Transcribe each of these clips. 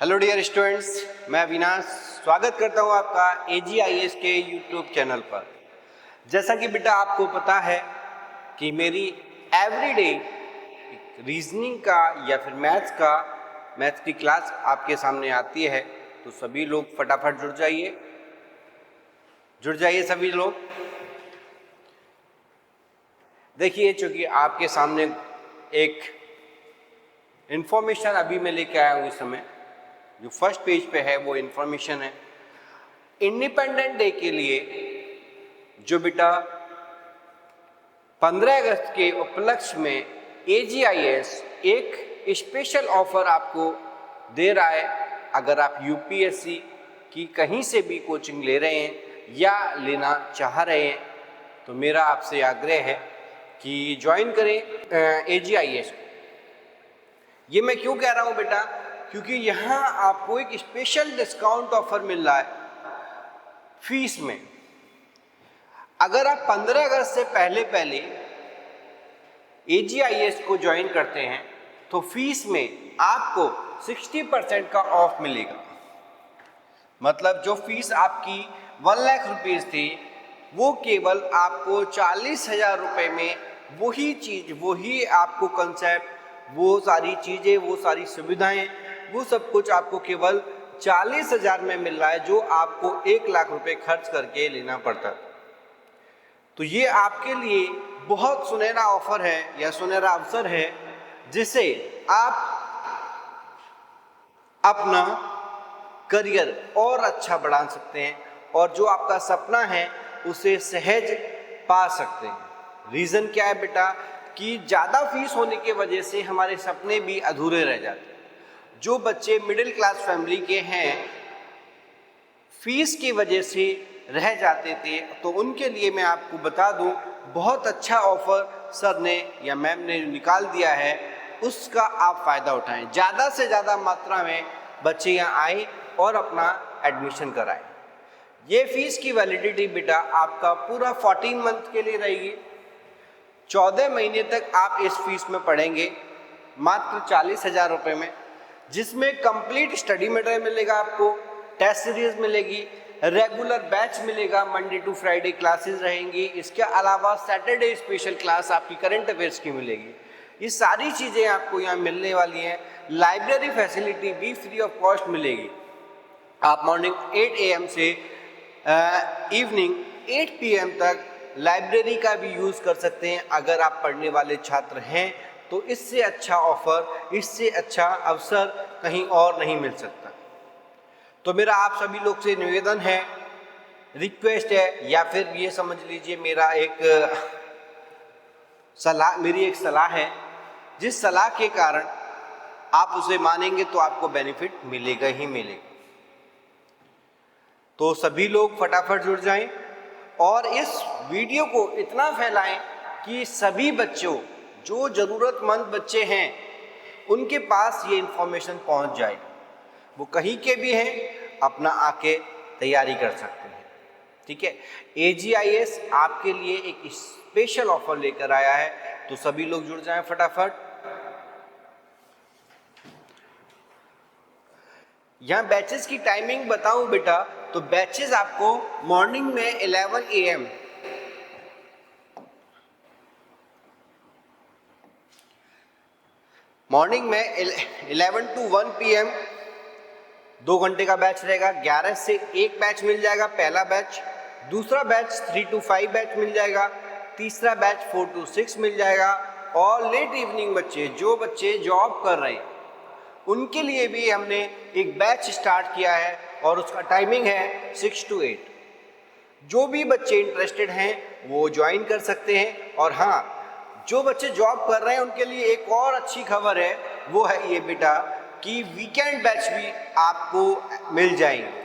Hello dear students, मैं अविनाश स्वागत करता हूं आपका AGIS के यूट्यूब चैनल पर। जैसा कि बेटा आपको पता है कि मेरी एवरीडे रीजनिंग का या फिर मैथ्स की क्लास आपके सामने आती है, तो सभी लोग फटाफट जुड़ जाइए सभी लोग। देखिए, चूंकि आपके सामने एक इंफॉर्मेशन अभी मैं लेके आया हूँ, इस समय जो फर्स्ट पेज पे है वो इंफॉर्मेशन है इंडिपेंडेंट डे के लिए, जो बेटा 15 अगस्त के उपलक्ष्य में AGIS एक स्पेशल ऑफर आपको दे रहा है। अगर आप UPSC की कहीं से भी कोचिंग ले रहे हैं या लेना चाह रहे हैं, तो मेरा आपसे आग्रह है कि ज्वाइन करें AGIS। ये मैं क्यों कह रहा हूं बेटा, क्योंकि यहाँ आपको एक स्पेशल डिस्काउंट ऑफर मिल रहा है फीस में। अगर आप 15 अगस्त से पहले AGIS को ज्वाइन करते हैं तो फीस में आपको 60% का ऑफ मिलेगा। मतलब जो फीस आपकी 1 लाख रुपीज थी, वो केवल आपको 40,000 रुपये में वही चीज, वही आपको कंसेप्ट, वो सारी चीजें, वो सारी सुविधाएं, वो सब कुछ आपको केवल 40,000 में मिल रहा है, जो आपको 1 लाख रुपए खर्च करके लेना पड़ता। तो ये आपके लिए बहुत सुनहरा ऑफर है या सुनहरा अवसर है, जिसे आप अपना करियर और अच्छा बढ़ा सकते हैं और जो आपका सपना है उसे सहज पा सकते हैं। रीज़न क्या है बेटा, कि ज़्यादा फीस होने की वजह से हमारे सपने भी अधूरे रह जाते हैं। जो बच्चे मिडिल क्लास फैमिली के हैं, फीस की वजह से रह जाते थे, तो उनके लिए मैं आपको बता दूं, बहुत अच्छा ऑफर सर ने या मैम ने निकाल दिया है, उसका आप फ़ायदा उठाएं। ज़्यादा से ज़्यादा मात्रा में बच्चे यहाँ आए और अपना एडमिशन कराएं। ये फीस की वैलिडिटी बेटा आपका पूरा 14 मंथ के लिए रहेगी। 14 महीने तक आप इस फीस में पढ़ेंगे मात्र 40,000 रुपये में, जिसमें कंप्लीट स्टडी मटेरियल मिलेगा, आपको टेस्ट सीरीज मिलेगी, रेगुलर बैच मिलेगा, मंडे टू फ्राइडे क्लासेस रहेंगी, इसके अलावा सैटरडे स्पेशल क्लास आपकी करंट अफेयर्स की मिलेगी। ये सारी चीज़ें आपको यहाँ मिलने वाली हैं। लाइब्रेरी फैसिलिटी भी फ्री ऑफ कॉस्ट मिलेगी। आप मॉर्निंग 8 AM से इवनिंग 8 PM तक लाइब्रेरी का भी यूज़ कर सकते हैं। अगर आप पढ़ने वाले छात्र हैं तो इससे अच्छा ऑफर, इससे अच्छा अवसर कहीं और नहीं मिल सकता। तो मेरा आप सभी लोग से निवेदन है, रिक्वेस्ट है, या फिर ये समझ लीजिए मेरी एक सलाह है, जिस सलाह के कारण आप उसे मानेंगे तो आपको बेनिफिट मिलेगा ही मिलेगा। तो सभी लोग फटाफट जुड़ जाएं और इस वीडियो को इतना फैलाएं कि सभी बच्चों, जो ज़रूरतमंद बच्चे हैं, उनके पास ये इन्फॉर्मेशन पहुंच जाए। वो कहीं के भी हैं, अपना आके तैयारी कर सकते हैं। ठीक है, AGIS आपके लिए एक स्पेशल ऑफर लेकर आया है, तो सभी लोग जुड़ जाएं फटाफट। यहाँ बैचेस की टाइमिंग बताऊं बेटा, तो बैचेस आपको मॉर्निंग में 11 AM, मॉर्निंग में 11 to 1 PM 2 घंटे का बैच रहेगा। 11 से 1 बैच मिल जाएगा, पहला बैच। दूसरा बैच 3 to 5 बैच मिल जाएगा। तीसरा बैच 4 to 6 मिल जाएगा। और लेट इवनिंग बच्चे, जो बच्चे जॉब कर रहे हैं, उनके लिए भी हमने एक बैच स्टार्ट किया है और उसका टाइमिंग है 6 to 8। जो भी बच्चे इंटरेस्टेड हैं वो ज्वाइन कर सकते हैं। और हाँ, जो बच्चे जॉब कर रहे हैं उनके लिए एक और अच्छी खबर है, वो है ये बेटा कि वीकेंड बैच भी आपको मिल जाएंगे।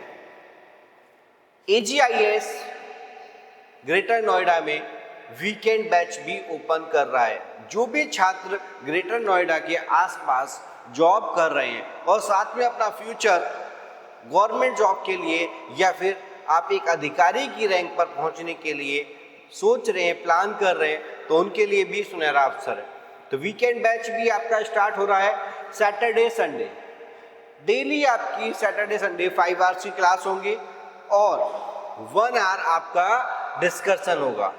AGIS ग्रेटर नोएडा में वीकेंड बैच भी ओपन कर रहा है। जो भी छात्र ग्रेटर नोएडा के आसपास जॉब कर रहे हैं और साथ में अपना फ्यूचर गवर्नमेंट जॉब के लिए या फिर आप एक अधिकारी की रैंक पर पहुंचने के लिए सोच रहे हैं, प्लान कर रहे हैं, तो उनके लिए भी सुनहरा अवसर है। तो वीकेंड बैच भी आपका स्टार्ट हो रहा है सैटरडे संडे। डेली आपकी सैटरडे संडे 5 आवर्स की क्लास होंगी और 1 आवर आपका डिस्कशन होगा।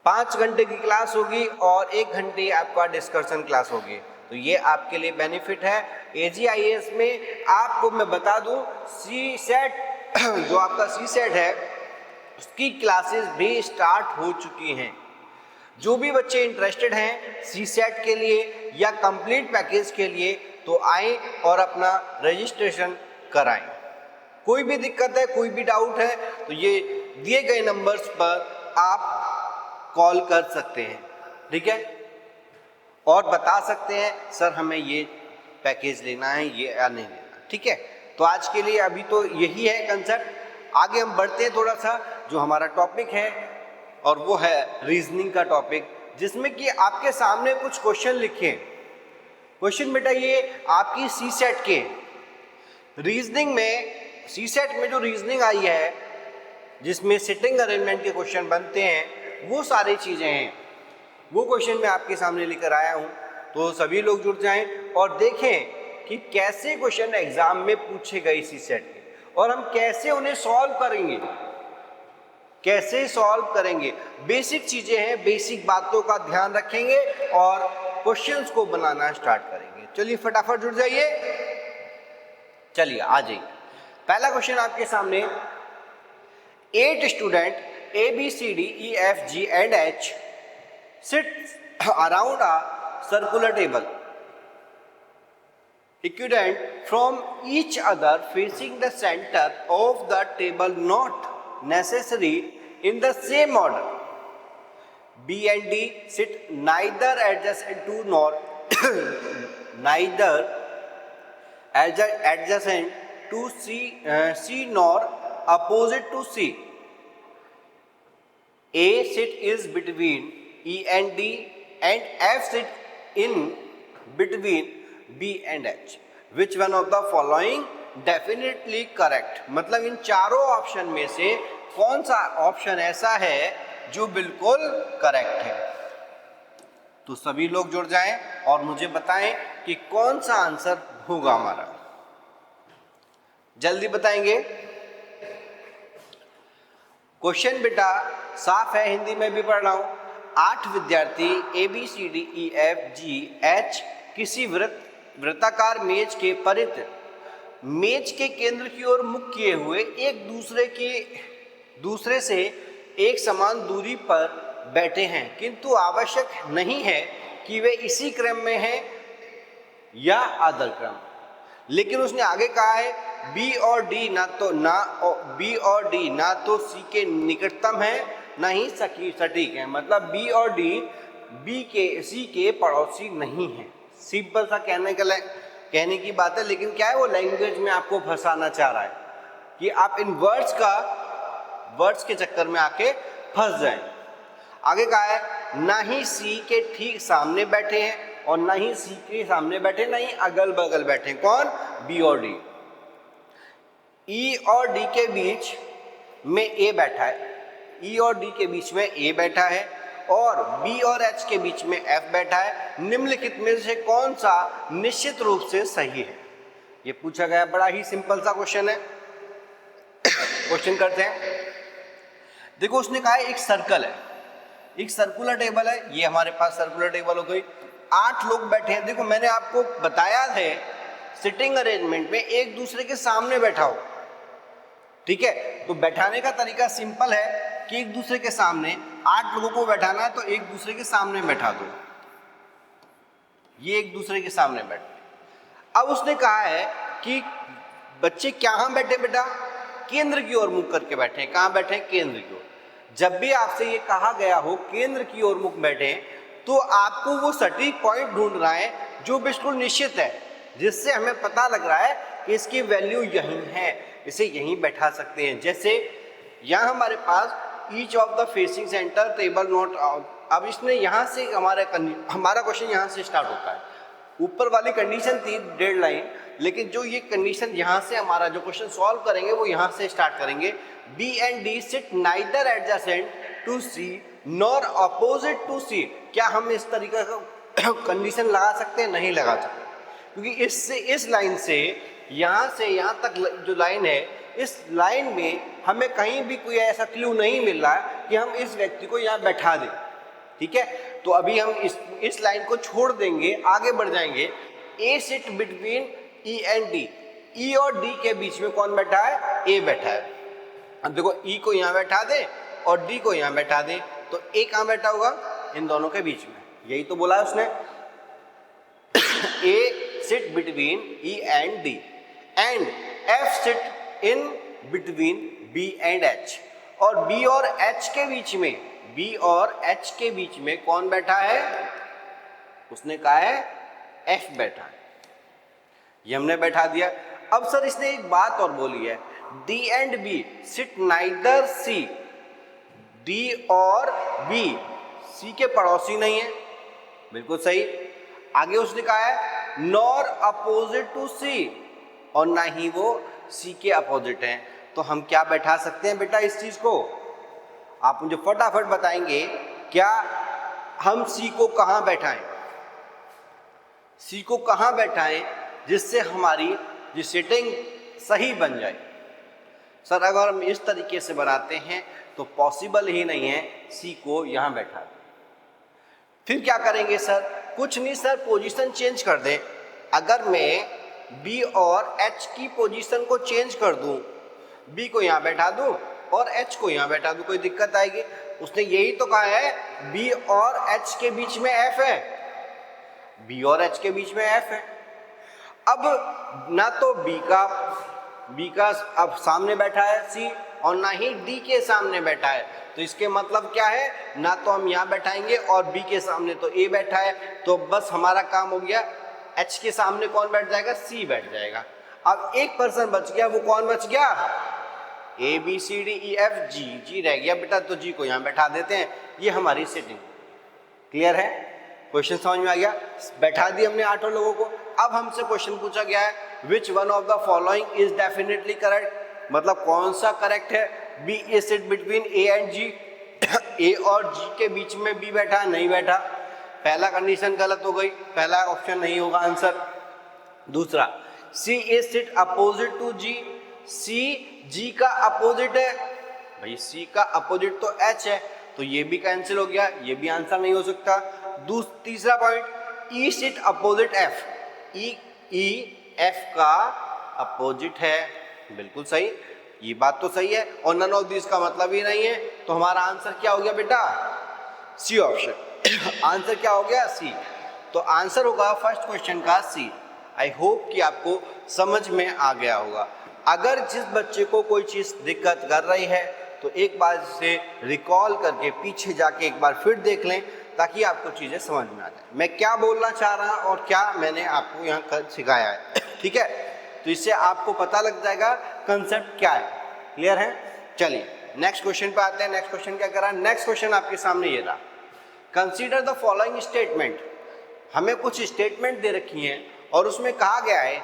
5 घंटे की क्लास होगी और 1 घंटे आपका डिस्कशन क्लास होगी। तो ये आपके लिए बेनिफिट है। AGIS में आपको मैं बता दूं, सी सेट जो आपका सी सेट है उसकी क्लासेस भी स्टार्ट हो चुकी हैं। जो भी बच्चे इंटरेस्टेड हैं सी सेट के लिए या कंप्लीट पैकेज के लिए तो आए और अपना रजिस्ट्रेशन कराएं। कोई भी दिक्कत है, कोई भी डाउट है तो ये दिए गए नंबर्स पर आप कॉल कर सकते हैं, ठीक है, और बता सकते हैं सर हमें ये पैकेज लेना है ये या नहीं लेना, ठीक है। तो आज के लिए अभी तो यही है कंसेप्ट। आगे हम बढ़ते हैं थोड़ा सा, जो हमारा टॉपिक है और वो है रीजनिंग का टॉपिक, जिसमें कि आपके सामने कुछ क्वेश्चन लिखे हैं। क्वेश्चन बेटा ये आपकी सी सेट के रीजनिंग में, सी सेट में जो रीजनिंग आई है जिसमें सिटिंग अरेंजमेंट के क्वेश्चन बनते हैं वो सारी चीज़ें हैं, वो क्वेश्चन मैं आपके सामने लेकर आया हूँ। तो सभी लोग जुड़ जाएं और देखें कि कैसे क्वेश्चन एग्जाम में पूछे गए सी सेट के और हम कैसे उन्हें सॉल्व करेंगे, कैसे सॉल्व करेंगे। बेसिक चीज़ें हैं, बेसिक बातों का ध्यान रखेंगे और क्वेश्चंस को बनाना स्टार्ट करेंगे। चलिए फटाफट जुड़ जाइए, चलिए आ जाइए। पहला क्वेश्चन आपके सामने, 8 student ABCDEFG and H sit around a circular table equidistant from each other facing the center of the table, not necessary in the same order. B and D sit neither adjacent to nor neither adjacent to C nor opposite to C. A sit is between E and D and F sit in between B and H. Which one of the following definitely correct? मतलब इन चारों option में से कौन सा option ऐसा है जो बिल्कुल करेक्ट है। तो सभी लोग जुड़ जाएं और मुझे बताएं कि कौन सा आंसर होगा हमारा, जल्दी बताएंगे। क्वेश्चन बेटा साफ है, हिंदी में भी पढ़ रहा हूं। 8 विद्यार्थी ABCDEFGH किसी वृत्ताकार मेज के परित मेज के केंद्र की ओर मुख किए हुए एक दूसरे से एक समान दूरी पर बैठे हैं, किंतु आवश्यक नहीं है कि वे इसी क्रम में हैं या आदर क्रम। लेकिन उसने आगे कहा है बी और डी ना तो सी के निकटतम है ना ही सटीक है। मतलब बी और डी सी के पड़ोसी नहीं है। सिंपल सा कहने की बात है, लेकिन क्या है वो लैंग्वेज में आपको फंसाना चाह रहा है कि आप इन वर्ड्स के चक्कर में आके फंस जाएं। आगे कहा है ना ही सी के ठीक सामने बैठे हैं और ना ही सी के सामने बैठे, ना ही अगल बगल बैठे। कौन? बी और डी। ई और डी के बीच में ए बैठा है, ई और डी के बीच में ए बैठा है और बी और एच के बीच में एफ बैठा है। निम्नलिखित में से कौन सा निश्चित रूप से सही है? ये पूछा गया, बड़ा ही सिंपल सा क्वेश्चन है। क्वेश्चन करते हैं। देखो उसने कहा है एक सर्कल है, एक सर्कुलर टेबल है। ये हमारे पास सर्कुलर टेबल हो गई, 8 लोग बैठे हैं। देखो मैंने आपको बताया है सिटिंग अरेंजमेंट में एक दूसरे के सामने बैठा हो, ठीक है। तो बैठाने का तरीका सिंपल है कि एक दूसरे के सामने 8 लोगों को बैठाना है तो एक दूसरे के सामने बैठा दो। ये एक दूसरे के सामने बैठे। अब उसने कहा है कि बच्चे कहाँ बैठे बेटा? केंद्र की ओर मुख करके बैठे। कहाँ बैठे? केंद्र की ओर। जब भी आपसे ये कहा गया हो केंद्र की ओर मुख बैठे, तो आपको वो सटीक पॉइंट ढूंढना है जो बिल्कुल निश्चित है, जिससे हमें पता लग रहा है कि इसकी वैल्यू यहीं है, इसे यहीं बैठा सकते हैं। जैसे यहाँ हमारे पास each of the facing centre table not. अब इसने यहाँ से हमारा क्वेश्चन यहाँ से स्टार्ट होता है। ऊपर वाली कंडीशन थी डेड लाइन, लेकिन जो ये कंडीशन यहाँ से हमारा जो क्वेश्चन सॉल्व करेंगे वो यहाँ से स्टार्ट करेंगे। B and D sit neither adjacent to C nor opposite to C. क्या हम इस तरीके का कंडीशन लगा सकते हैं? नहीं लगा सकते। क्योंकि इससे इस लाइन से यहाँ तक जो लाइन है, इस लाइन में हमें कहीं भी कोई ऐसा क्लू नहीं मिल रहा है कि हम इस व्यक्ति को यहाँ बैठा दें। ठीक है, तो अभी हम इस लाइन को छोड़ देंगे, आगे बढ़ जाएंगे। A sit between E and D, E और डी के बीच में कौन बैठा है? ए बैठा है। अब देखो ई को यहाँ बैठा दे और डी को यहाँ बैठा दे, तो ए कहाँ बैठा होगा? इन दोनों के बीच में। यही तो बोला है उसने, A sit between E and D and F sit in between B and H. और बी और एच के बीच में, बी और एच के बीच में कौन बैठा है? उसने कहा है एफ बैठा है, ये हमने बैठा दिया। अब सर इसने एक बात और बोली है, D and B sit neither C, D और बी सी के पड़ोसी नहीं है, बिल्कुल सही। आगे उसने कहा है नॉर अपोजिट टू सी, और ना ही वो सी के अपोजिट हैं। तो हम क्या बैठा सकते हैं बेटा इस चीज को? आप मुझे फटाफट बताएंगे, क्या हम सी को कहां बैठाएं? सी को कहां बैठाएं जिससे हमारी जो सेटिंग सही बन जाए? सर अगर हम इस तरीके से बनाते हैं तो पॉसिबल ही नहीं है सी को यहां बैठा। फिर क्या करेंगे सर? कुछ नहीं सर, पोजीशन चेंज कर दें। अगर मैं बी और एच की पोजीशन को चेंज कर दूं, बी को यहां बैठा दूं और एच को यहां बैठा दूं, कोई दिक्कत आएगी? उसने यही तो कहा है बी और एच के बीच में एफ है, बी और एच के बीच में एफ है। अब ना तो बी का अब सामने बैठा है सी, और ना ही डी के सामने बैठा है, तो इसके मतलब क्या है? ना तो हम यहाँ बैठाएंगे और बी के सामने तो ए बैठा है, तो बस हमारा काम हो गया। एच के सामने कौन बैठ जाएगा? सी बैठ जाएगा। अब एक पर्सन बच गया, वो कौन बच गया? A B C D E F G, G रह गया बेटा, तो जी को यहाँ बैठा देते हैं। ये हमारी सेटिंग क्लियर है? क्वेश्चन समझ में आ गया? बैठा दिए हमने 8 लोगों को। अब हमसे क्वेश्चन पूछा गया है which one of the following is definitely correct, मतलब कौन सा करेक्ट है? B is sit between A and G, A और जी के बीच में बी बैठा, नहीं बैठा। पहला कंडीशन गलत हो गई, पहला ऑप्शन नहीं होगा आंसर। दूसरा, सी इज सिट अपोजिट टू जी, सी जी का अपोजिट है, भाई सी का अपोजिट तो एच है, तो ये भी कैंसिल हो गया, ये भी आंसर नहीं हो सकता। तीसरा point, E sit opposite F, E F का अपोजिट है, बिल्कुल सही, ये बात तो सही है। और नन ऑफ दिस का मतलब ही नहीं है, तो हमारा आंसर क्या हो गया बेटा? C option. आंसर क्या हो गया? सी। तो आंसर होगा फर्स्ट क्वेश्चन का सी। आई होप कि आपको समझ में आ गया होगा। अगर जिस बच्चे को कोई चीज़ दिक्कत कर रही है तो एक बार से रिकॉल करके पीछे जाके एक बार फिर देख लें, ताकि आपको चीज़ें समझ में आ जाए मैं क्या बोलना चाह रहा हूँ और क्या मैंने आपको यहाँ सिखाया है। ठीक है, तो इससे आपको पता लग जाएगा कंसेप्ट क्या है। क्लियर है? चलिए नेक्स्ट क्वेश्चन पे आते हैं। नेक्स्ट क्वेश्चन क्या करा? नेक्स्ट क्वेश्चन आपके सामने ये रहा, कंसीडर द फॉलोइंग स्टेटमेंट। हमें कुछ स्टेटमेंट दे रखी हैं और उसमें कहा गया है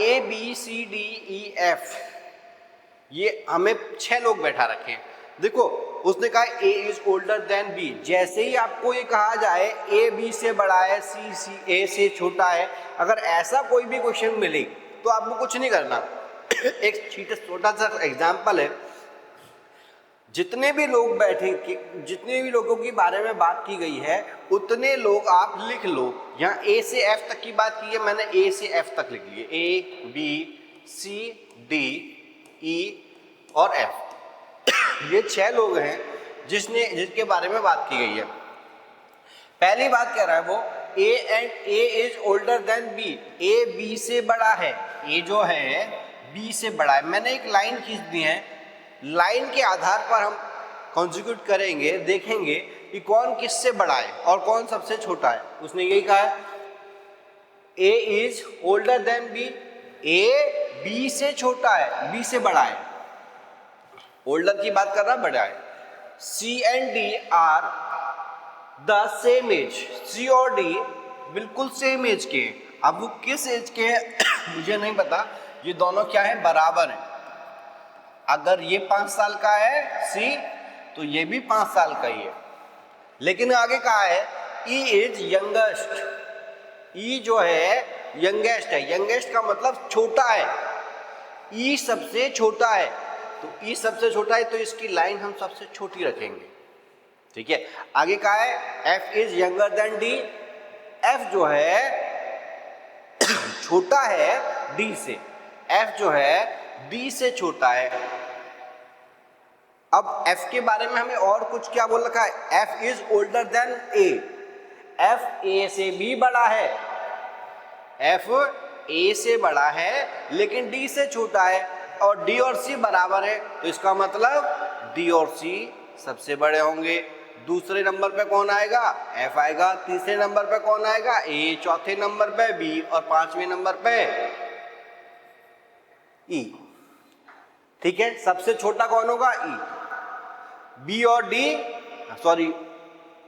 A B C D E F, ये हमें 6 लोग बैठा रखे हैं। देखो उसने कहा ए इज ओल्डर देन बी, जैसे ही आपको ये कहा जाए ए बी से बड़ा है, सी ए से छोटा है, अगर ऐसा कोई भी क्वेश्चन मिले तो आपको कुछ नहीं करना। एक छोटा सा एग्जाम्पल है, जितने भी लोग बैठे, जितने भी लोगों के बारे में बात की गई है उतने लोग आप लिख लो। यहाँ ए से एफ तक की बात की है, मैंने ए से एफ तक लिख लिए, ए बी सी डी ई और एफ। ये 6 लोग हैं जिसके बारे में बात की गई है। पहली बात कह रहा है वो A and A is older than B, A B से बड़ा है, ए जो है बी से बड़ा है। मैंने एक लाइन खींच दी है, लाइन के आधार पर हम कॉन्सिक्यूट करेंगे, देखेंगे कि कौन किससे बड़ा है और कौन सबसे छोटा है। उसने यही कहा है A is older than B, A B से छोटा है, बी से बड़ा है, ओल्डर की बात कर रहा, बड़ा है। C and D are the same age, C और डी बिल्कुल सेम एज के। अब वो किस एज के हैं मुझे नहीं पता, ये दोनों क्या है? बराबर है। अगर ये 5 साल का है सी, तो ये भी 5 साल का ही है। लेकिन आगे कहा है ई इज यंगेस्ट, ई जो है यंगेस्ट है, यंगेस्ट का मतलब छोटा है, ई सबसे छोटा है, तो ई सबसे छोटा है तो इसकी लाइन हम सबसे छोटी रखेंगे, ठीक है। आगे का है F is younger than D, F जो है छोटा है डी से, एफ जो है डी से छोटा है। अब एफ के बारे में हमें और कुछ क्या बोल रखा है, F is older then A, F A से भी बड़ा है, एफ ए से बड़ा है लेकिन डी से छोटा है, और डी और सी बराबर है तो इसका मतलब डी और सी सबसे बड़े होंगे। दूसरे नंबर पे कौन आएगा, एफ आएगा, तीसरे नंबर पे कौन आएगा, ए, चौथे नंबर पे बी, और पांचवें नंबर पे ई, ठीक है। सबसे छोटा कौन होगा, ई। बी और डी, सॉरी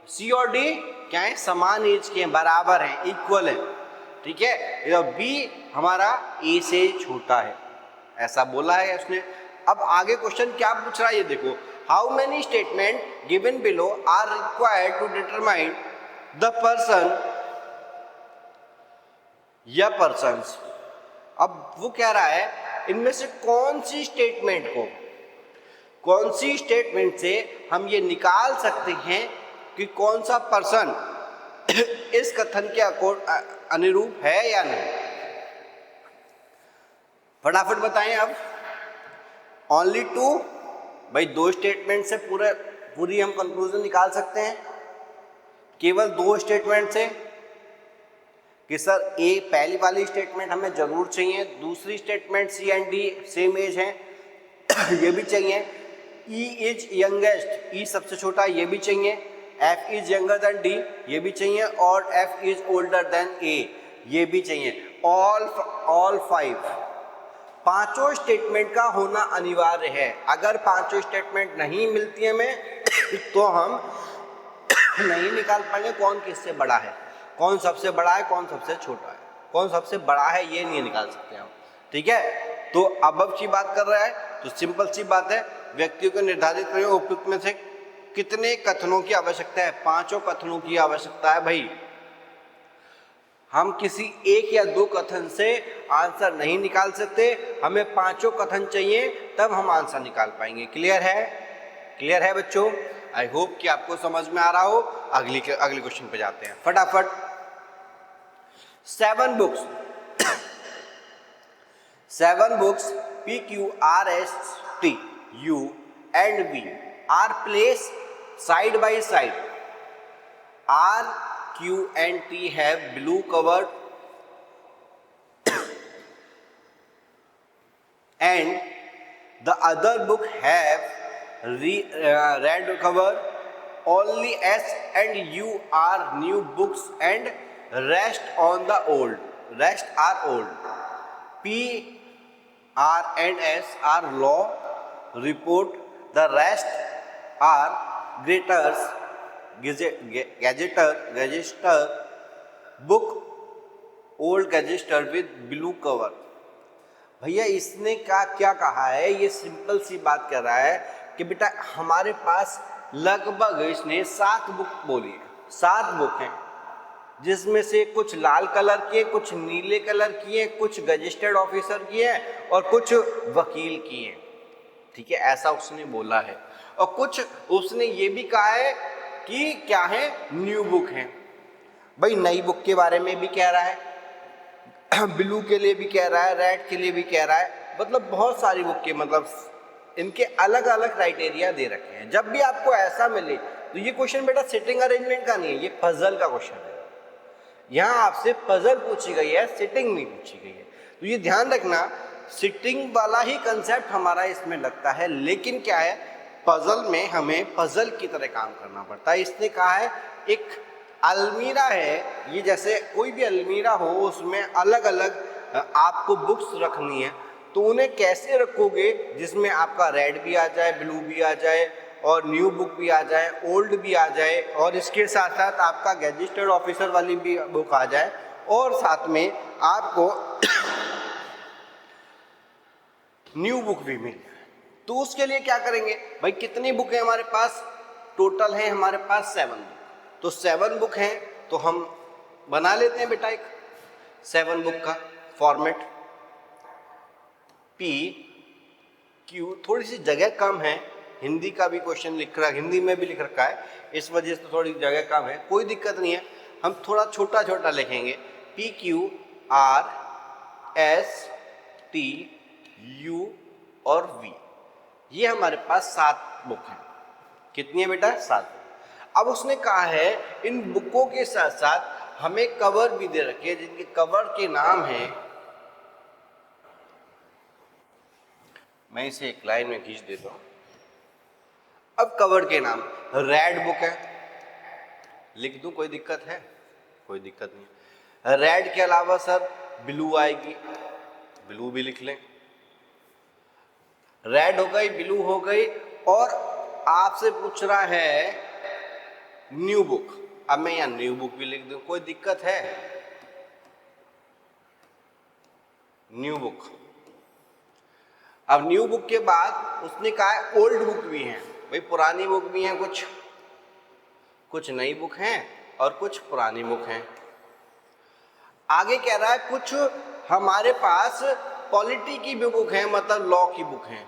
सी और डी क्या है, समान एज के हैं, बराबर हैं, इक्वल है, ठीक है। तो बी हमारा ए से छोटा है, ऐसा बोला है उसने। अब आगे क्वेश्चन क्या पूछ रहा है ये देखो, how many statement given below are required to determine the person या पर्सन्स। अब वो कह रहा है इनमें से कौन सी स्टेटमेंट को, कौन सी स्टेटमेंट से हम ये निकाल सकते हैं कि कौन सा पर्सन इस कथन के अनुरूप है या नहीं। फटाफट बताएं अब। ओनली टू, भाई दो स्टेटमेंट से पूरी हम कंक्लूजन निकाल सकते हैं, केवल दो स्टेटमेंट से कि सर ए पहली वाली स्टेटमेंट हमें जरूर चाहिए, दूसरी statement C and D same as है ये भी चाहिए, ई इज यंगेस्ट, ई सबसे छोटा ये भी चाहिए, F is younger than D ये भी चाहिए, और एफ इज ओल्डर देन ए ये भी चाहिए। ऑल फाइव, पांचों स्टेटमेंट का होना अनिवार्य है। अगर पांचों स्टेटमेंट नहीं मिलती हमें तो हम नहीं निकाल पाएंगे कौन किससे बड़ा है, कौन सबसे बड़ा है, कौन सबसे छोटा है, कौन सबसे बड़ा है, ये नहीं निकाल सकते हम, ठीक है। तो अब की बात कर रहा है तो सिंपल सी बात है, व्यक्तियों को निर्धारित करें उपयुक्त में से कितने कथनों की आवश्यकता है, पांचों कथनों की आवश्यकता है। भाई हम किसी एक या दो कथन से आंसर नहीं निकाल सकते, हमें पांचों कथन चाहिए तब हम आंसर निकाल पाएंगे। क्लियर है, क्लियर है बच्चों? आई होप कि आपको समझ में आ रहा हो। अगले क्वेश्चन पे जाते हैं फटाफट। 7 books, 7 books PQRST U and V are placed side by side. R, Q and T have blue cover and the other book have red cover. Only S and U are new books and rest on the old. Rest are old. P, R and S are law report. The rest are graders, register book, old register with blue cover. भैया इसने क्या कहा है, ये simple सी बात कर रहा है कि बेटा हमारे पास लगभग इसने 7 बुक बोली है, 7 बुक हैं जिसमें से कुछ लाल कलर की, कुछ नीले कलर की है, कुछ रजिस्टर्ड ऑफिसर की है और कुछ वकील की है, ठीक है, ऐसा उसने बोला है। और कुछ उसने ये भी कहा है कि क्या है, न्यू बुक है। भाई नई बुक के बारे में भी कह रहा है, ब्लू के लिए भी कह रहा है, रेड के लिए भी कह रहा है, मतलब बहुत सारी बुक के, मतलब इनके अलग अलग क्राइटेरिया दे रखे हैं। जब भी आपको ऐसा मिले तो ये क्वेश्चन बेटा सिटिंग अरेंजमेंट का नहीं है, ये पजल का क्वेश्चन है। यहाँ आपसे पजल पूछी गई है, सिटिंग नहीं पूछी गई है, तो ये ध्यान रखना, सिटिंग वाला ही कंसेप्ट हमारा इसमें लगता है, लेकिन क्या है, पजल में हमें पजल की तरह काम करना पड़ता है। इसने कहा है एक अलमीरा है, ये जैसे कोई भी अलमीरा हो उसमें अलग अलग आपको बुक्स रखनी है, तो उन्हें कैसे रखोगे जिसमें आपका रेड भी आ जाए, ब्लू भी आ जाए और न्यू बुक भी आ जाए, ओल्ड भी आ जाए, और इसके साथ साथ आपका गैजेस्टेड ऑफिसर वाली भी बुक आ जाए, और साथ में आपको न्यू बुक भी मिल जाए। तो उसके लिए क्या करेंगे भाई, कितनी बुक है हमारे पास, टोटल है हमारे पास 7 बुक, तो 7 बुक हैं तो हम बना लेते हैं बेटा एक 7 बुक का फॉर्मेट। पी क्यू, थोड़ी सी जगह कम है, हिंदी का भी क्वेश्चन लिख रहा है, हिंदी में भी लिख रखा है, इस वजह से थोड़ी जगह कम है, कोई दिक्कत नहीं है, हम थोड़ा छोटा छोटा लिखेंगे। P Q R S T you और वी, ये हमारे पास 7 बुक हैं। कितनी है बेटा? 7। अब उसने कहा है इन बुकों के साथ साथ हमें कवर भी दे रखे हैं, जिनके कवर के नाम हैं, मैं इसे एक लाइन में खींच देता हूं। अब कवर के नाम, रेड बुक है, लिख दूं, कोई दिक्कत है? कोई दिक्कत नहीं। रेड के अलावा सर ब्लू आएगी, ब्लू भी लिख लें। रेड हो गई, ब्लू हो गई, और आपसे पूछ रहा है न्यू बुक, अब मैं यहां न्यू बुक भी लिख दूं, कोई दिक्कत है? New book. अब न्यू बुक के बाद उसने कहा है ओल्ड बुक भी हैं, भाई पुरानी बुक भी हैं, कुछ नई बुक हैं और कुछ पुरानी बुक हैं। आगे कह रहा है कुछ हमारे पास पॉलिटी की भी बुक है, मतलब लॉ की बुक हैं।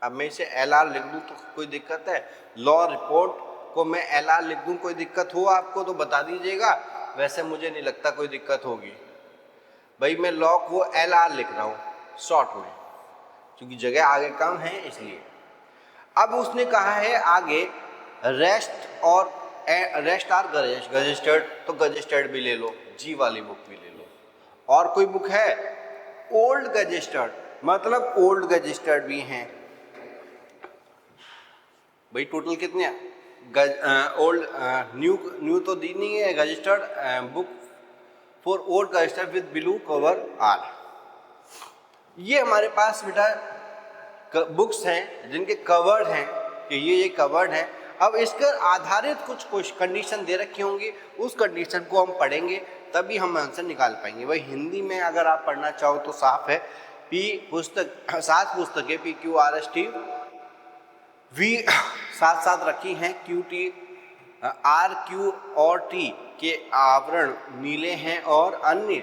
अब मैं इसे LR लिख दूं तो कोई दिक्कत है? लॉ रिपोर्ट को मैं LR लिख दूं, कोई दिक्कत हो आपको तो बता दीजिएगा, वैसे मुझे नहीं लगता कोई दिक्कत होगी। भाई मैं लॉ को LR लिख रहा हूं शॉर्ट में, क्योंकि जगह आगे कम है इसलिए। अब उसने कहा है आगे रेस्ट और रेस्ट आर गजेस्टर्ड, तो गजेस्टर्ड भी ले लो, जी वाली बुक भी ले लो। और कोई बुक है ओल्ड गजेस्टर्ड, मतलब ओल्ड गजेस्टर्ड भी हैं। भाई टोटल कितने ओल्ड न्यू तो दी नहीं है, registered book for old registered with blue cover are. ये हमारे पास बेटा बुक्स हैं जिनके कवर्ड हैं कि ये कवर्ड है। अब इसके आधारित कुछ कंडीशन दे रखी होंगी, उस कंडीशन को हम पढ़ेंगे तभी हम आंसर निकाल पाएंगे। भाई हिंदी में अगर आप पढ़ना चाहो तो साफ है, पी पुस्तक 7 पुस्तकें PQRST वी साथ साथ रखी हैं, QT RQ और T के आवरण नीले हैं और अन्य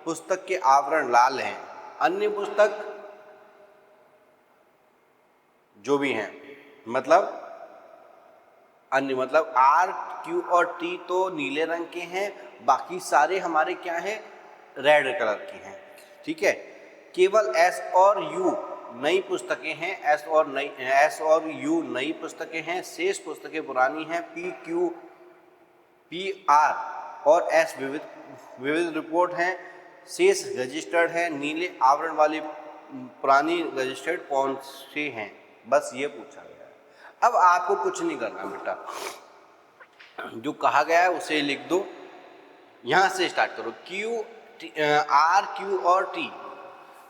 पुस्तक के आवरण लाल हैं। अन्य पुस्तक जो भी हैं मतलब अन्य मतलब RQ और T तो नीले रंग के हैं, बाकी सारे हमारे क्या हैं? रेड कलर के हैं। ठीक है, केवल S और U नई पुस्तकें हैं, S और U नई पुस्तकें हैं, शेष पुस्तकें पुरानी हैं। PQ PR और S विविध रिपोर्ट हैं, शेष रजिस्टर्ड हैं। नीले आवरण वाली पुरानी रजिस्टर्ड कौन सी हैं? बस ये पूछा गया है। अब आपको कुछ नहीं करना बेटा, जो कहा गया है उसे लिख दो, यहां से स्टार्ट करो। RQ और T,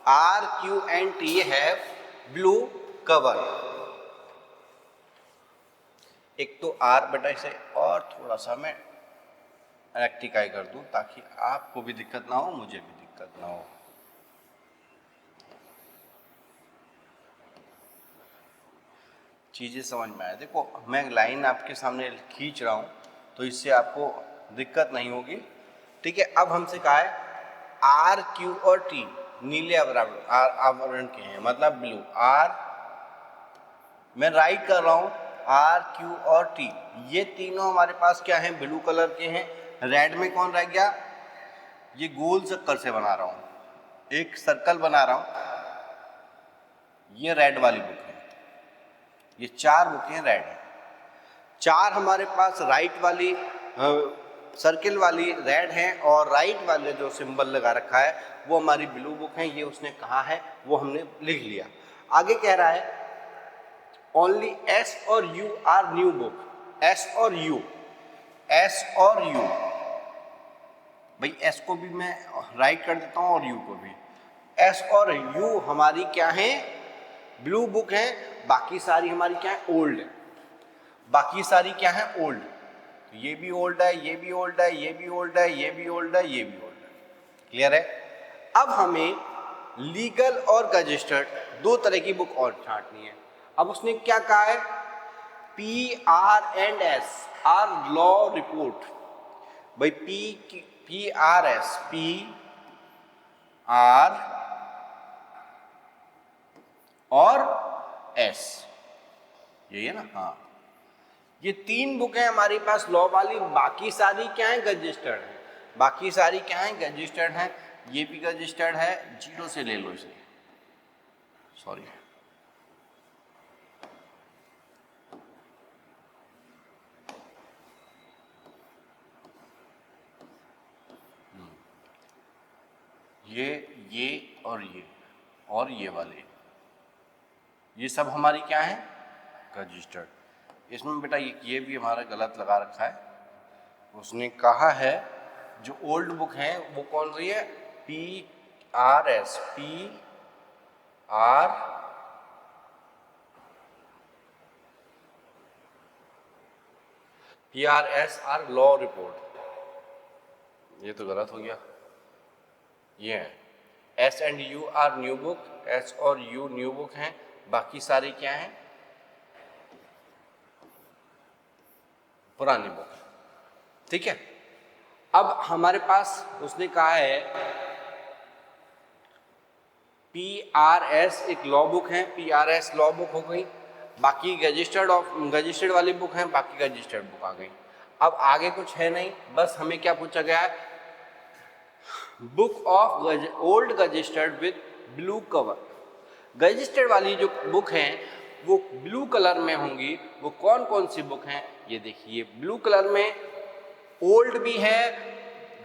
RQ and T have blue cover. एक तो R बेटा, इसे और थोड़ा सा मैं रेक्टिफाई कर दूं ताकि आपको भी दिक्कत ना हो, मुझे भी दिक्कत ना हो। चीजें समझ में आए। देखो मैं लाइन आपके सामने खींच रहा हूं तो इससे आपको दिक्कत नहीं होगी। ठीक है, अब हमसे कहा है RQ और T नीले आवरण के हैं, मतलब ब्लू। मैं राइट कर रहा हूं, RQ और T ये तीनों हमारे पास क्या हैं? ब्लू कलर के हैं। रेड में कौन रह गया? ये गोल चक्कर से बना रहा हूं, एक सर्कल बना रहा हूं, ये रेड वाली बुक है। ये 4 बुकें रेड हैं। 4 हमारे पास राइट वाली सर्किल वाली रेड हैं और राइट वाले जो सिंबल लगा रखा है वो हमारी ब्लू बुक है। ये उसने कहा है, वो हमने लिख लिया। आगे कह रहा है ओनली S और U are new book. S और U, S और U, भाई S को भी मैं राइट कर देता हूं और U को भी। S और U हमारी क्या है? ब्लू बुक है। बाकी सारी हमारी क्या है? ओल्ड है। बाकी सारी क्या है? ओल्ड। तो ये भी ओल्ड है, ये भी ओल्ड है, ये भी ओल्ड है, ये भी ओल्ड है, ये भी ओल्ड है। क्लियर है? अब हमें लीगल और रजिस्टर्ड 2 तरह की बुक और छांटनी है। अब उसने क्या कहा है? PR and S are law report. भाई PRS, PR और S, यही है ना? हाँ, ये 3 बुक है हमारे पास लॉ वाली, बाकी सारी क्या है? रजिस्टर्ड है। बाकी सारी क्या है? रजिस्टर्ड है। ये भी रजिस्टर्ड है, 0 से ले लो इसे, सॉरी। ये और ये वाले, ये सब हमारी क्या है? रजिस्टर्ड। इसमें बेटा ये भी हमारा गलत लगा रखा है। उसने कहा है जो ओल्ड बुक है वो कौन सी है? PRS, PRSR लॉ रिपोर्ट, ये तो गलत हो गया। ये है S&U are new book, S और U न्यू बुक हैं, बाकी सारी क्या हैं? पुरानी बुक। ठीक है, अब हमारे पास उसने कहा है PRS एक लॉ बुक है, PRS लॉ बुक हो गई, बाकी रजिस्टर्ड वाली बुक है, बाकी रजिस्टर्ड बुक आ गई। अब आगे कुछ है नहीं, बस हमें क्या पूछा गया है? Book of old registered with blue cover. Registered वाली जो बुक हैं वो ब्लू कलर में होंगी, वो कौन कौन सी बुक हैं? ये देखिए, ब्लू कलर में ओल्ड भी है,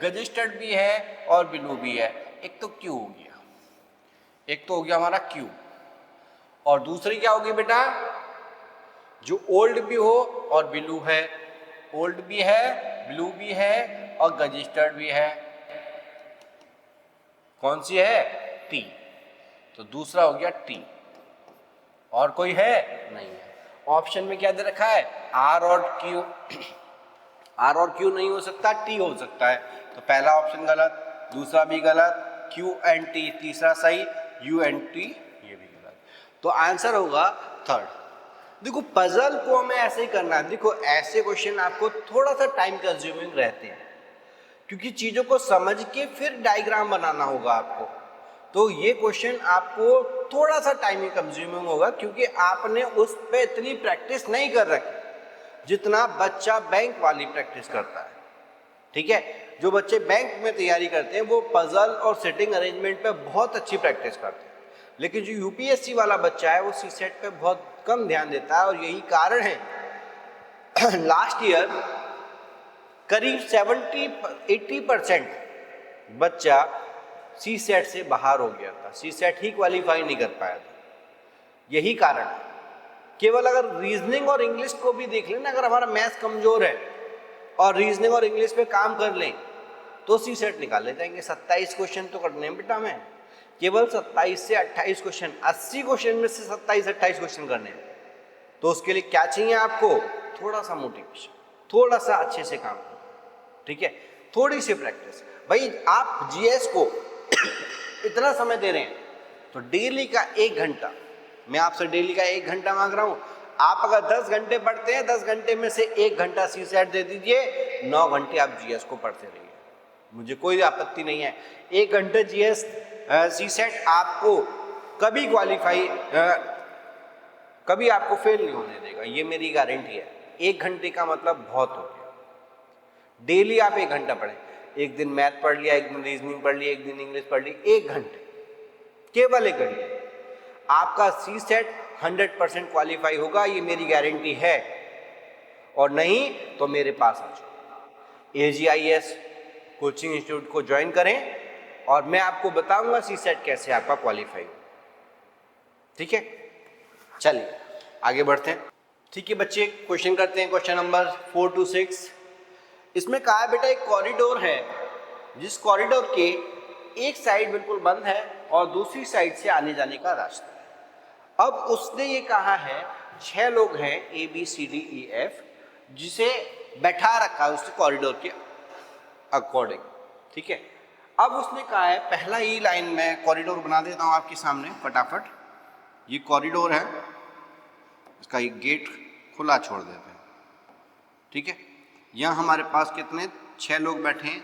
रजिस्टर्ड भी है और ब्लू भी है। एक तो क्यू हो गया, एक तो हो गया हमारा क्यू, और दूसरी क्या होगी बेटा? जो ओल्ड भी हो और ब्लू है, ओल्ड भी है, ब्लू भी है और रजिस्टर्ड भी है, कौन सी है? टी। तो दूसरा हो गया टी, और कोई है? नहीं है। ऑप्शन में क्या दे रखा है? आर और क्यू। आर और क्यू नहीं हो सकता, टी हो सकता है, तो पहला ऑप्शन गलत, दूसरा भी गलत, क्यू एंड टी तीसरा सही, यू एंड टी ये भी गलत। तो आंसर होगा थर्ड। देखो पजल को हमें ऐसे ही करना है। देखो ऐसे क्वेश्चन आपको थोड़ा सा टाइम कंज्यूमिंग रहते हैं, क्योंकि चीज़ों को समझ के फिर डायग्राम बनाना होगा आपको। तो ये क्वेश्चन आपको थोड़ा सा टाइम कंज्यूमिंग होगा, क्योंकि आपने उस पर इतनी प्रैक्टिस नहीं कर रखी जितना बच्चा बैंक वाली प्रैक्टिस करता है। ठीक है, जो बच्चे बैंक में तैयारी करते हैं वो पजल और सिटिंग अरेंजमेंट पे बहुत अच्छी प्रैक्टिस करते हैं, लेकिन जो यूपीएससी वाला बच्चा है वो सीसेट पे बहुत कम ध्यान देता है। और यही कारण है लास्ट ईयर करीब 70-80% बच्चा सीसेट से बाहर हो गया था, सीसेट ही क्वालिफाई नहीं कर पाया था। यही कारण है। केवल अगर रीजनिंग और इंग्लिश को भी देख लें ना, अगर हमारा मैथ्स कमजोर है और रीजनिंग और इंग्लिश पे काम कर लें तो सीसेट निकाल ले जाएंगे। 27 क्वेश्चन तो करने हैं बेटा, में केवल 27 से 28 क्वेश्चन, 80 क्वेश्चन में से 27-28 क्वेश्चन करने हैं। तो उसके लिए क्या चाहिए आपको? थोड़ा सा मोटिवेशन, थोड़ा सा अच्छे से काम करना, ठीक है, थोड़ी सी प्रैक्टिस। भाई आप जीएस को इतना समय दे रहे हैं तो डेली का 1 घंटा, मैं आपसे डेली का 1 घंटा मांग रहा हूं। आप अगर 10 घंटे पढ़ते हैं, 10 घंटे में से 1 घंटा सीसेट दे दीजिए, 9 घंटे आप जीएस को पढ़ते रहिए, मुझे कोई आपत्ति नहीं है। 1 घंटे जीएस सीसेट आपको कभी क्वालिफाई कभी आपको फेल नहीं होने देगा, ये मेरी गारंटी है। 1 घंटे का मतलब बहुत हो गया। डेली आप 1 घंटा पढ़ें, एक दिन मैथ पढ़ लिया, एक दिन रीजनिंग पढ़ लिया, एक दिन इंग्लिश पढ़ ली, 1 घंटे, केवल 1 घंटे, आपका सीसेट 100% क्वालिफाई होगा, ये मेरी गारंटी है। और नहीं तो मेरे पास आ जाओ, AGIS कोचिंग इंस्टीट्यूट को ज्वाइन करें और मैं आपको बताऊंगा सीसेट कैसे आपका क्वालिफाई हो। ठीक है, चलिए आगे बढ़ते हैं। ठीक है बच्चे, क्वेश्चन करते हैं, क्वेश्चन नंबर 4 to 6। इसमें कहा है बेटा एक कॉरिडोर है, जिस कॉरिडोर के एक साइड बिल्कुल बंद है और दूसरी साइड से आने जाने का रास्ता है। अब उसने ये कहा है 6 लोग हैं ABCDEF, जिसे बैठा रखा है उसने कॉरिडोर के अकॉर्डिंग। ठीक है, अब उसने कहा है पहला ही लाइन में कॉरिडोर बना देता हूँ आपके सामने फटाफट। ये कॉरिडोर है, इसका एक गेट खुला छोड़ देते हैं। ठीक है, यहाँ हमारे पास कितने 6 लोग बैठे हैं,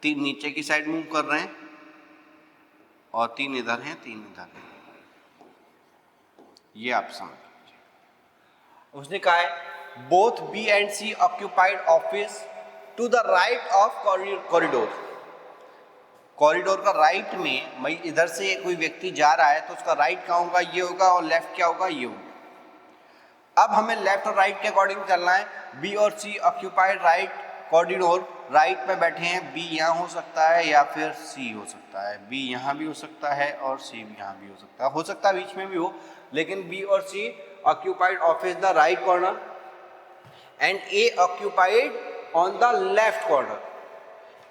3 नीचे की साइड मूव कर रहे हैं और 3 इधर हैं, 3 इधर हैं। ये आप समझ लीजिए। उसने कहा है both B and C occupied office to the right of corridor. Corridor का राइट में, मैं इधर से कोई व्यक्ति जा रहा है तो उसका राइट क्या होगा, ये होगा, और लेफ्ट क्या होगा, ये होगा। अब हमें लेफ्ट और राइट के अकॉर्डिंग चलना है। बी और C occupied right corridor, right पे बैठे हैं। बी यहाँ हो सकता है या फिर सी हो सकता है। बी यहाँ भी हो सकता है और सी भी यहाँ भी हो सकता है बीच में भी हो, लेकिन बी और C occupied office the right corner and A occupied on the left corner.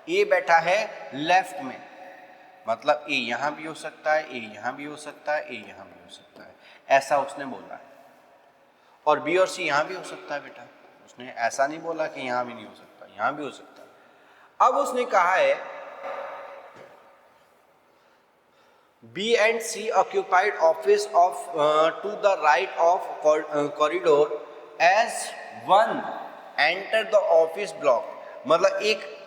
A बैठा है लेफ्ट में, मतलब ए यहाँ भी हो सकता है, ए यहाँ भी हो सकता है, ए यहाँ भी हो सकता है, ऐसा उसने बोला है। और बी और सी यहाँ भी हो सकता है बेटा, उसने ऐसा नहीं बोला कि यहाँ भी नहीं हो सकता, यहाँ भी हो सकता है। अब उसने कहा है B and C occupied office of to the right of corridor as one enter the office block. मतलब एक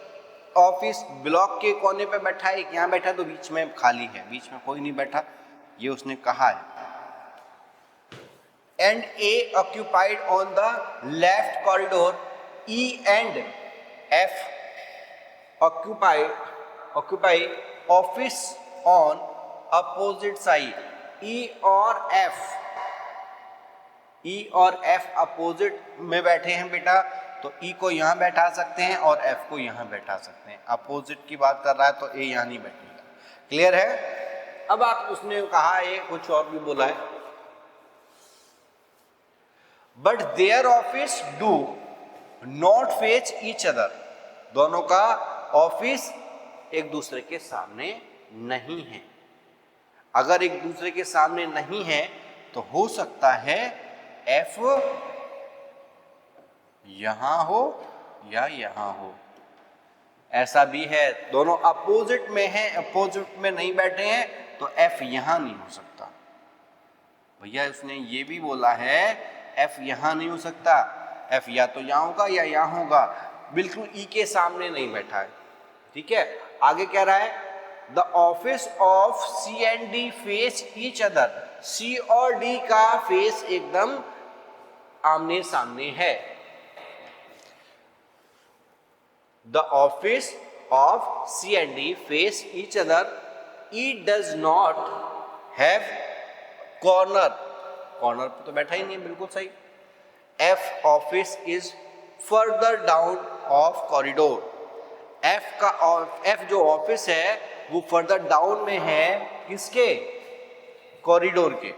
ऑफिस ब्लॉक के कोने पे बैठा है, एक यहाँ बैठा, तो बीच में खाली है, बीच में कोई नहीं बैठा, ये उसने कहा है। And A occupied on the left corridor, E and F occupy office on opposite side. E और एफ अपोजिट में बैठे हैं बेटा, तो ई को यहाँ बैठा सकते हैं और एफ को यहाँ बैठा सकते हैं। अपोजिट की बात कर रहा है तो ए यहाँ नहीं बैठेगा। क्लियर है? अब आप उसने कहा है कुछ और भी बोला है, but their office do not face each other. दोनों का ऑफिस एक दूसरे के सामने नहीं है। अगर एक दूसरे के सामने नहीं है तो हो सकता है एफ यहां हो या यहां हो, ऐसा भी है। दोनों अपोजिट में हैं, अपोजिट में नहीं बैठे हैं, तो एफ यहां नहीं हो सकता। भैया उसने ये भी बोला है एफ यहां नहीं हो सकता, एफ या तो यहां होगा या यहां होगा, बिल्कुल ई के सामने नहीं बैठा है। ठीक है, आगे कह रहा है the office of C and D face each other. C और डी का फेस एकदम आमने सामने है। The office of C and D face each other. E does not have corner. Corner पे तो बैठा ही नहीं है, बिल्कुल सही। F office is further down of corridor. F जो ऑफिस है वो further down में है, किसके? कॉरिडोर के।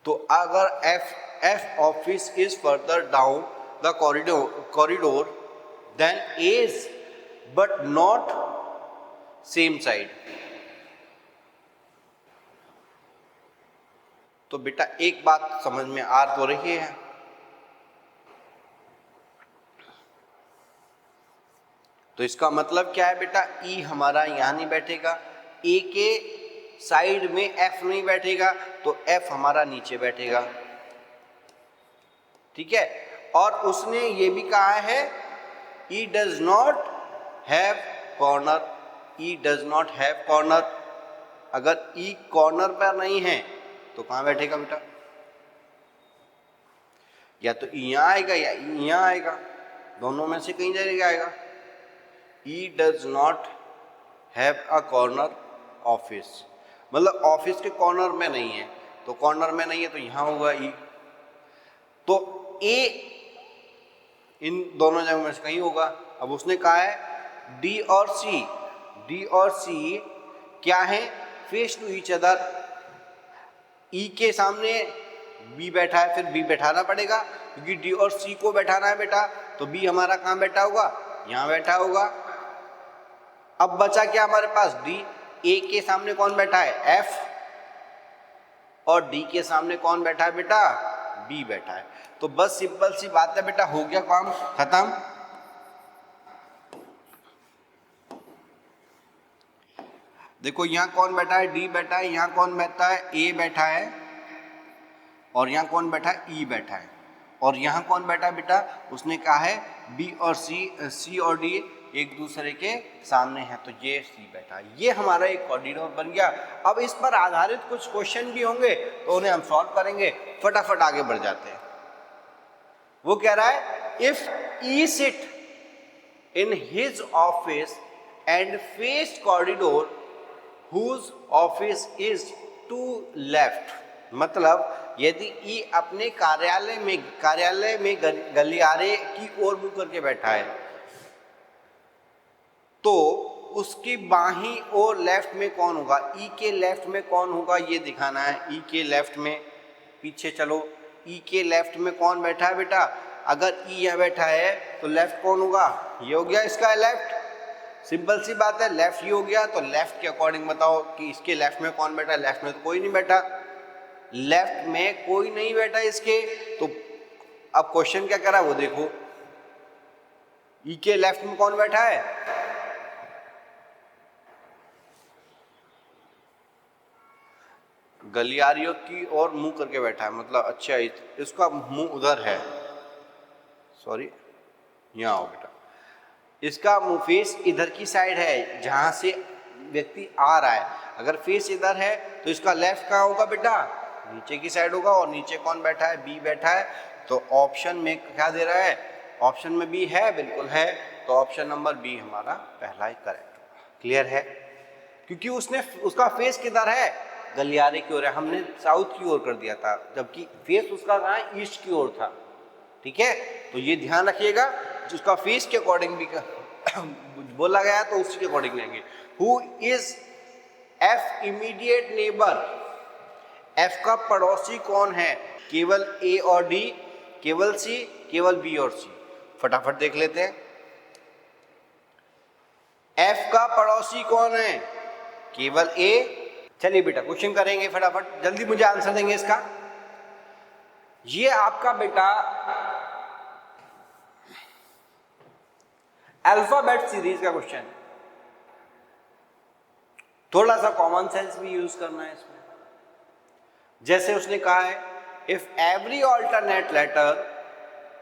तो अगर F office is further down the corridor then is but not same side। तो बेटा एक बात समझ में आ तो रही है, तो इसका मतलब क्या है बेटा, ई हमारा यहां नहीं बैठेगा, ए के साइड में एफ नहीं बैठेगा, तो एफ हमारा नीचे बैठेगा। ठीक है, और उसने ये भी कहा है E does not have corner. E does not have corner, अगर ई कॉर्नर पर नहीं है तो कहां बैठेगा बेटा? या तो यहां आएगा या यहां आएगा, दोनों में से कहीं जगह आएगा। E does not have a corner office, मतलब ऑफिस के कॉर्नर में नहीं है, तो कॉर्नर में नहीं है तो यहां होगा ई। तो ए इन दोनों जगह में से कहीं होगा। अब उसने कहा है डी और सी क्या है? Face to each other. E के सामने बी बैठा है, फिर बी बैठाना पड़ेगा क्योंकि डी और सी को बैठाना है बेटा, तो बी हमारा कहाँ बैठा होगा? यहाँ बैठा होगा। अब बचा क्या हमारे पास? डी। ए के सामने कौन बैठा है? एफ। और डी के सामने कौन बैठा है बेटा? बी बैठा है। तो बस सिंपल सी बात है बेटा, हो गया काम खत्म। देखो यहाँ कौन बैठा है? डी बैठा है। यहाँ कौन बैठा है? ए बैठा है। और यहाँ कौन बैठा है? ई बैठा है। और यहाँ कौन बैठा है बेटा, उसने कहा है बी और सी और डी एक दूसरे के सामने है, तो ये सी बैठा। ये हमारा एक कॉरिडोर बन गया। अब इस पर आधारित कुछ क्वेश्चन भी होंगे तो उन्हें हम सॉल्व करेंगे। फटाफट आगे बढ़ जाते हैं। वो कह रहा है if E sit in his office and face corridor whose office is to left, मतलब यदि ई अपने कार्यालय में गलियारे की ओर मुंह करके बैठा है तो उसकी बाहीं और लेफ्ट में कौन होगा, ई के लेफ्ट में कौन होगा ये दिखाना है। ई के लेफ्ट में, पीछे चलो, ई के लेफ्ट में कौन बैठा है बेटा, अगर ई यहाँ बैठा है तो लेफ्ट कौन होगा, ये हो गया इसका लेफ्ट। सिंपल सी बात है, लेफ्ट ही हो गया, तो लेफ्ट के अकॉर्डिंग बताओ कि इसके लेफ्ट में कौन बैठा है। लेफ्ट में तो कोई नहीं बैठा, लेफ्ट में कोई नहीं बैठा इसके। तो अब क्वेश्चन क्या करा वो देखो, ई के लेफ्ट में कौन बैठा है, गलियारियों की ओर मुंह करके बैठा है, मतलब अच्छा इसका मुंह उधर है, सॉरी यहाँ आओ बेटा, इसका मुंह फेस इधर की साइड है जहां से व्यक्ति आ रहा है। अगर फेस इधर है तो इसका लेफ्ट कहाँ होगा बेटा, नीचे की साइड होगा। और नीचे कौन बैठा है, बी बैठा है। तो ऑप्शन में क्या दे रहा है, ऑप्शन में बी है, बिल्कुल है। तो ऑप्शन नंबर बी हमारा पहला ही करेक्ट होगा। क्लियर है, क्योंकि उसका फेस किधर है, गलियारे की ओर है। हमने साउथ की ओर कर दिया था, जबकि फेस उसका कहाँ है, ईस्ट की ओर था। ठीक है, तो ये ध्यान रखिएगा, उसका फेस के अकॉर्डिंग भी बोला गया तो उसी के अकॉर्डिंग लेंगे। Who is F immediate neighbour, F का पड़ोसी कौन है, केवल ए और डी, केवल सी, केवल बी और सी। फटाफट देख लेते हैं, एफ का पड़ोसी कौन है, केवल ए। चलिए बेटा क्वेश्चन करेंगे फटाफट, जल्दी मुझे आंसर देंगे इसका। ये आपका बेटा अल्फाबेट सीरीज का क्वेश्चन है, थोड़ा सा कॉमन सेंस भी यूज करना है इसमें। जैसे उसने कहा है if every alternate letter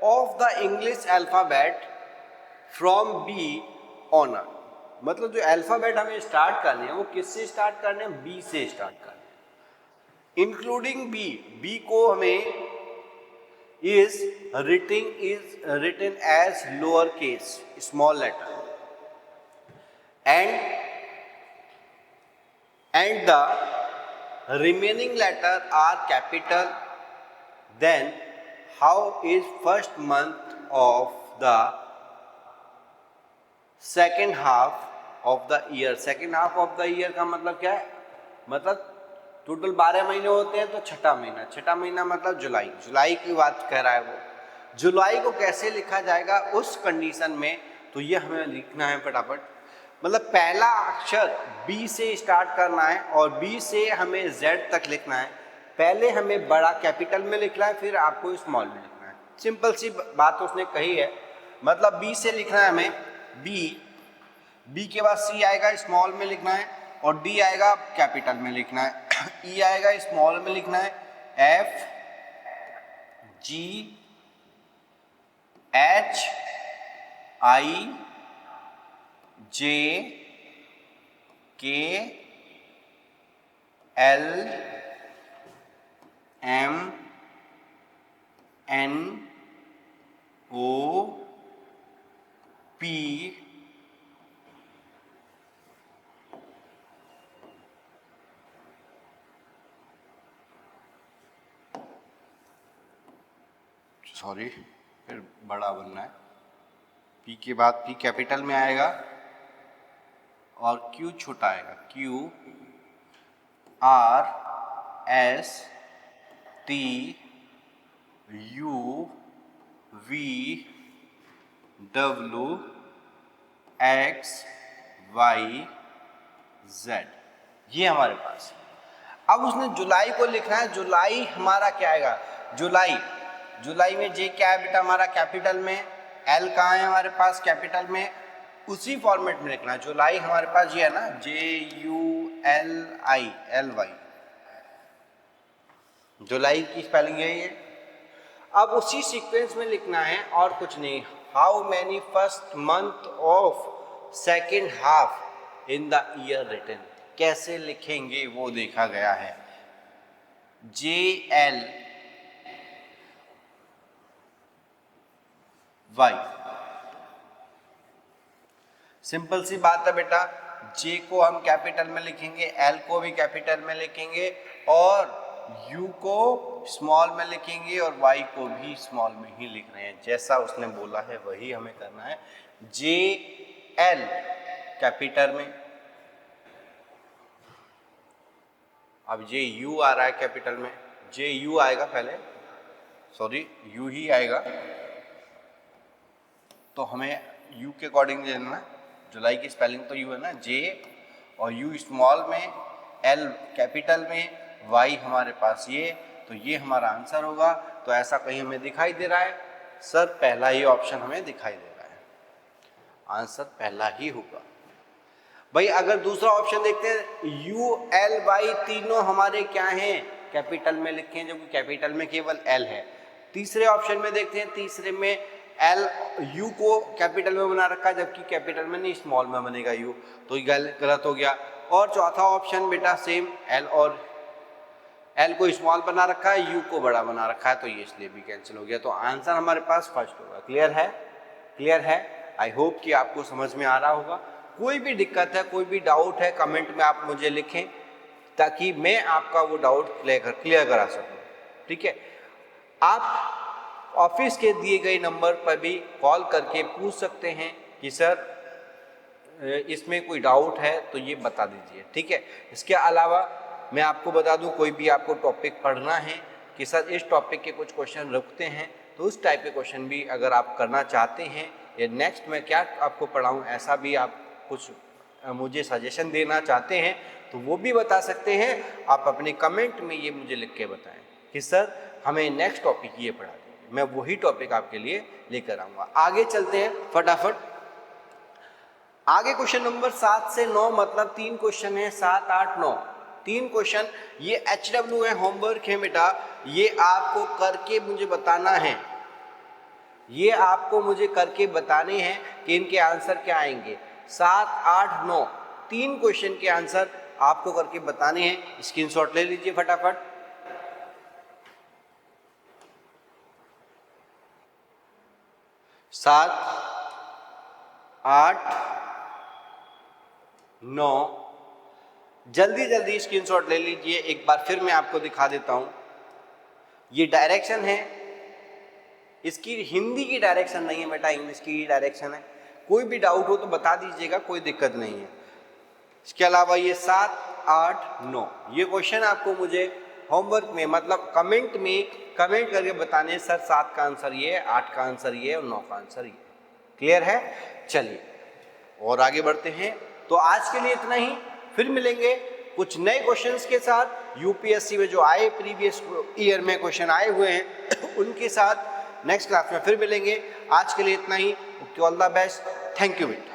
of the English alphabet from B onward, मतलब जो अल्फाबेट हमें स्टार्ट करने हैं वो किससे स्टार्ट करने हैं, बी से स्टार्ट करने हैं, इंक्लूडिंग बी। बी को हमें is written as lower case small letter and the remaining letter are capital. Then how is first month of the second half of the year, second half of the year का मतलब क्या है, मतलब total 12 महीने होते हैं, तो छठा महीना मतलब जुलाई, जुलाई की बात कह रहा है वो। जुलाई को कैसे लिखा जाएगा उस कंडीशन में, तो ये हमें लिखना है फटाफट। मतलब पहला अक्षर बी से स्टार्ट करना है और बी से हमें जेड तक लिखना है। पहले हमें बड़ा कैपिटल में लिखना है, फिर आपको स्मॉल में लिखना है। सिंपल सी बात उसने कही है, मतलब बी से लिखना है हमें, बी के बाद सी आएगा, स्मॉल में लिखना है, और डी आएगा कैपिटल में लिखना है, ई आएगा स्मॉल में लिखना है, F G H I J K L M N O P sorry फिर बड़ा बनना है, पी के बाद पी कैपिटल में आएगा और क्यू छोटा आएगा, Q R S T U V W X Y Z, ये हमारे पास। अब उसने जुलाई को लिखना है, जुलाई हमारा क्या आएगा, जुलाई में जे क्या है बेटा हमारा कैपिटल में, एल कहाँ है हमारे पास कैपिटल में, उसी फॉर्मेट में लिखना है। जुलाई हमारे पास ये है ना, JULI, जुलाई की स्पेलिंग यही है। अब उसी सीक्वेंस में लिखना है और कुछ नहीं। How many first month of second half in the year written, कैसे लिखेंगे वो देखा गया है। JLY, सिंपल सी बात है बेटा। J को हम कैपिटल में लिखेंगे, L को भी कैपिटल में लिखेंगे और U को स्मॉल में लिखेंगे और Y को भी स्मॉल में ही लिख रहे हैं। जैसा उसने बोला है वही हमें करना है। JL कैपिटल में, अब JU आ रहा है कैपिटल में, JU आएगा पहले, सॉरी U ही आएगा, तो हमें U के अकॉर्डिंग लेना है। जुलाई की स्पेलिंग तो U है ना, J और U स्मॉल में, L कैपिटल में, Y हमारे पास ये, तो ये हमारा आंसर होगा। तो ऐसा कहीं हमें दिखाई दे रहा है? सर पहला ही ऑप्शन हमें दिखाई दे रहा है, आंसर पहला ही होगा। भाई अगर दूसरा ऑप्शन देखते हैं, U L Y तीनों हमारे क्या हैं? कैपिटल में लिखे हैं, जबकि कैपिटल में केवल L है। तीसरे ऑप्शन में देखते हैं, तीसरे में L U को कैपिटल में बना रखा है, जबकि कैपिटल में नहीं स्मॉल में बनेगा U, तो ये गलत हो गया। और चौथा ऑप्शन बेटा सेम, L और L को स्मॉल बना रखा है, U को बड़ा बना रखा है, तो ये इसलिए भी कैंसिल हो गया। तो आंसर हमारे पास फर्स्ट होगा। क्लियर है? क्लियर है? आई होप कि आपको समझ में आ रहा होगा। कोई भी दिक्कत है, कोई भी डाउट है, कमेंट में आप मुझे लिखें ताकि मैं आपका वो डाउट क्लियर करा सकूं। ठीक है, आप ऑफिस के दिए गए नंबर पर भी कॉल करके पूछ सकते हैं कि सर इसमें कोई डाउट है तो ये बता दीजिए। ठीक है, इसके अलावा मैं आपको बता दूं, कोई भी आपको टॉपिक पढ़ना है कि सर इस टॉपिक के कुछ क्वेश्चन रुकते हैं, तो उस टाइप के क्वेश्चन भी अगर आप करना चाहते हैं या नेक्स्ट मैं क्या आपको पढ़ाऊं, ऐसा भी आप कुछ मुझे सजेशन देना चाहते हैं तो वो भी बता सकते हैं। आप अपने कमेंट में ये मुझे लिख के बताएं कि सर हमें नेक्स्ट टॉपिक ये पढ़ा दीजिए, मैं वही टॉपिक आपके लिए लेकर आऊँगा। आगे चलते हैं फटाफट। आगे क्वेश्चन नंबर 7 से 9, मतलब 3 क्वेश्चन है, 7, 8, 9, 3 क्वेश्चन। ये HW है, होमवर्क है बेटा, ये आपको करके मुझे बताना है, ये आपको मुझे करके बताने हैं कि इनके आंसर क्या आएंगे। 7, 8, 9 3 क्वेश्चन के आंसर आपको करके बताने हैं। स्क्रीनशॉट ले लीजिए फटाफट। सात, 8, 9 जल्दी जल्दी स्क्रीनशॉट ले लीजिए। एक बार फिर मैं आपको दिखा देता हूं, ये डायरेक्शन है, इसकी हिंदी की डायरेक्शन नहीं है बेटा, इंग्लिश की डायरेक्शन है। कोई भी डाउट हो तो बता दीजिएगा, कोई दिक्कत नहीं है। इसके अलावा ये 7, 8, 9 ये क्वेश्चन आपको मुझे होमवर्क में, मतलब कमेंट में कमेंट करके बताने, सर 7 का आंसर ये है, 8 का आंसर ये और 9 का आंसर ये। क्लियर है? चलिए और आगे बढ़ते हैं। तो आज के लिए इतना ही, फिर मिलेंगे कुछ नए क्वेश्चंस के साथ। यूपीएससी में जो आए प्रीवियस ईयर में क्वेश्चन आए हुए हैं उनके साथ नेक्स्ट क्लास में फिर मिलेंगे। आज के लिए इतना ही। All the best, thank you बेटा।